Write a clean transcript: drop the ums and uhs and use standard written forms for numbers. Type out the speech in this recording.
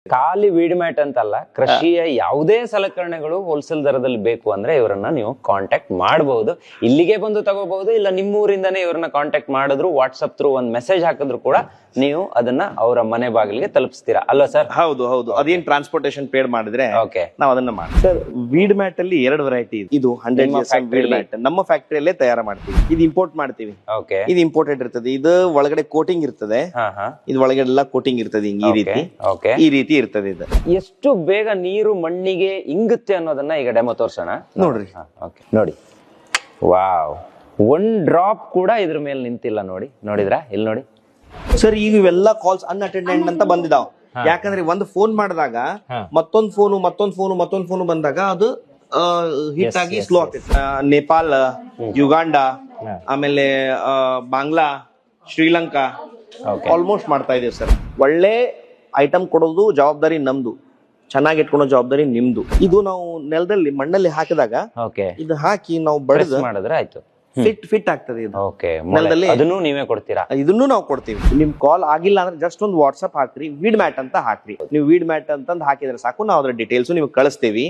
ಖಾಲಿ weed mat ಅಂತಲ್ಲ, ಕೃಷಿಯ ಯಾವುದೇ ಸಲಕರಣೆಗಳು ಹೋಲ್ಸೇಲ್ ದರದಲ್ಲಿ ಬೇಕು ಅಂದ್ರೆ ಇವರನ್ನ ನೀವು ಕಾಂಟ್ಯಾಕ್ಟ್ ಮಾಡಬಹುದು. ಇಲ್ಲಿಗೆ ಬಂದು ತಗೋಬಹುದು, ಇಲ್ಲ ನಿಮ್ಮೂರಿಂದನೇ ಇವ್ರನ್ನ ಕಾಂಟ್ಯಾಕ್ಟ್ ಮಾಡಿದ್ರು ವಾಟ್ಸ್ಆಪ್ ಥ್ರೂ ಒಂದು ಮೆಸೇಜ್ ಹಾಕಿದ್ರು ಕೂಡ ನೀವು ಅದನ್ನ ಅವರ ಮನೆ ಬಾಗಿಲಿಗೆ ತಲುಪಿಸ್ತೀರಾ ಅಲ್ವಾ ಸರ್? ಹೌದು ಹೌದು, ಅದೇನ್ ಟ್ರಾನ್ಸ್ಪೋರ್ಟೇಶನ್ ಪೇಡ್ ಮಾಡಿದ್ರೆ ಓಕೆ, ನಾವು ಅದನ್ನ ಮಾಡಿ. ಸರ್ ವೀಡ್ ಮ್ಯಾಟ್ ಅಲ್ಲಿ 2 ವೆರೈಟಿ ಇದೆ. ಇದು 100 ವೀಡ್ ಮ್ಯಾಟ್ ನಮ್ಮ ಫ್ಯಾಕ್ಟರಿಯಲ್ಲೇ ತಯಾರು ಮಾಡ್ತೀವಿ. ಇದು ಇಂಪೋರ್ಟ್ ಮಾಡ್ತೀವಿ. ಓಕೆ, ಇದು ಇಂಪೋರ್ಟೆಡ್ ಇರ್ತದೆ. ಇದು ಒಳಗಡೆ ಕೋಟಿಂಗ್ ಇರ್ತದೆ. ಇದು ಒಳಗಡೆ ಎಲ್ಲ ಕೋಟಿಂಗ್ ಇರ್ತದೆ. ಈ ರೀತಿ ಓಕೆ, ಈ ರೀತಿ ಇರ್ತದೆ. ಇದು ಎಷ್ಟು ಬೇಗ ನೀರು ಮಣ್ಣಿಗೆ ಇಂಗುತ್ತೆ ಅನ್ನೋದನ್ನ ಈಗ ಡೆಮೋ ತೋರ್ಸೋಣ ನೋಡ್ರಿ. ಓಕೆ, ನೋಡಿ, ವಾವ್, 1 ಡ್ರಾಪ್ ಕೂಡ ಇದ್ರ ಮೇಲೆ ನಿಂತಿಲ್ಲ. ನೋಡಿದ್ರಾ? ಇಲ್ಲಿ ನೋಡಿ ಸರ್, ಈಗ ಇವೆಲ್ಲ ಕಾಲ್ಸ್ ಅನ್ಅಟೆಂಡೆಡ್ ಅಂತ ಬಂದಿದಾವ್. ಯಾಕಂದ್ರೆ ಒಂದು ಫೋನ್ ಮಾಡಿದಾಗ ಮತ್ತೊಂದು ಫೋನು ಬಂದಾಗ ಅದು ಹಿಟ್ ಆಗಿ ಸ್ಲೋ ಆಗ್ತೈತೆ. ನೇಪಾಳ, ಯುಗಾಂಡ, ಆಮೇಲೆ ಬಾಂಗ್ಲಾ, ಶ್ರೀಲಂಕಾ ಆಲ್ಮೋಸ್ಟ್ ಮಾಡ್ತಾ ಇದೀವಿ ಸರ್. ಒಳ್ಳೆ ಐಟಮ್ ಕೊಡೋದು ಜವಾಬ್ದಾರಿ ನಮ್ದು, ಚೆನ್ನಾಗಿ ಇಟ್ಕೊಳೋ ಜವಾಬ್ದಾರಿ ನಿಮ್ದು. ಇದು ನಾವು ನೆಲದಲ್ಲಿ ಮಣ್ಣಲ್ಲಿ ಹಾಕಿದಾಗ ಇದು ಹಾಕಿ ನಾವು ಬಡದು ಮಾಡಿದ್ರೆ ಆಯ್ತು, ಫಿಟ್ ಆಗ್ತದೆ. ಇದು ಓಕೆ, ನೆಲದಲ್ಲಿ ಅದನ್ನು ನೀವೇ ಕೊಡ್ತೀರಾ? ಇದನ್ನು ನಾವು ಕೊಡ್ತೀವಿ. ನಿಮ್ ಕಾಲ್ ಆಗಿಲ್ಲ ಅಂದ್ರೆ ಜಸ್ಟ್ ಒಂದು ವಾಟ್ಸ್ಆಪ್ ಹಾಕ್ರಿ, ವೀಡ್ ಮ್ಯಾಟ್ ಅಂತ ಹಾಕ್ರಿ. ನೀವು ವೀಡ್ ಮ್ಯಾಟ್ ಅಂತಂದ್ ಹಾಕಿದ್ರೆ ಸಾಕು, ನಾವು ಅದ್ರ ಡೀಟೇಲ್ಸ್ ನಿಮ್ಗೆ ಕಳಿಸ್ತೀವಿ.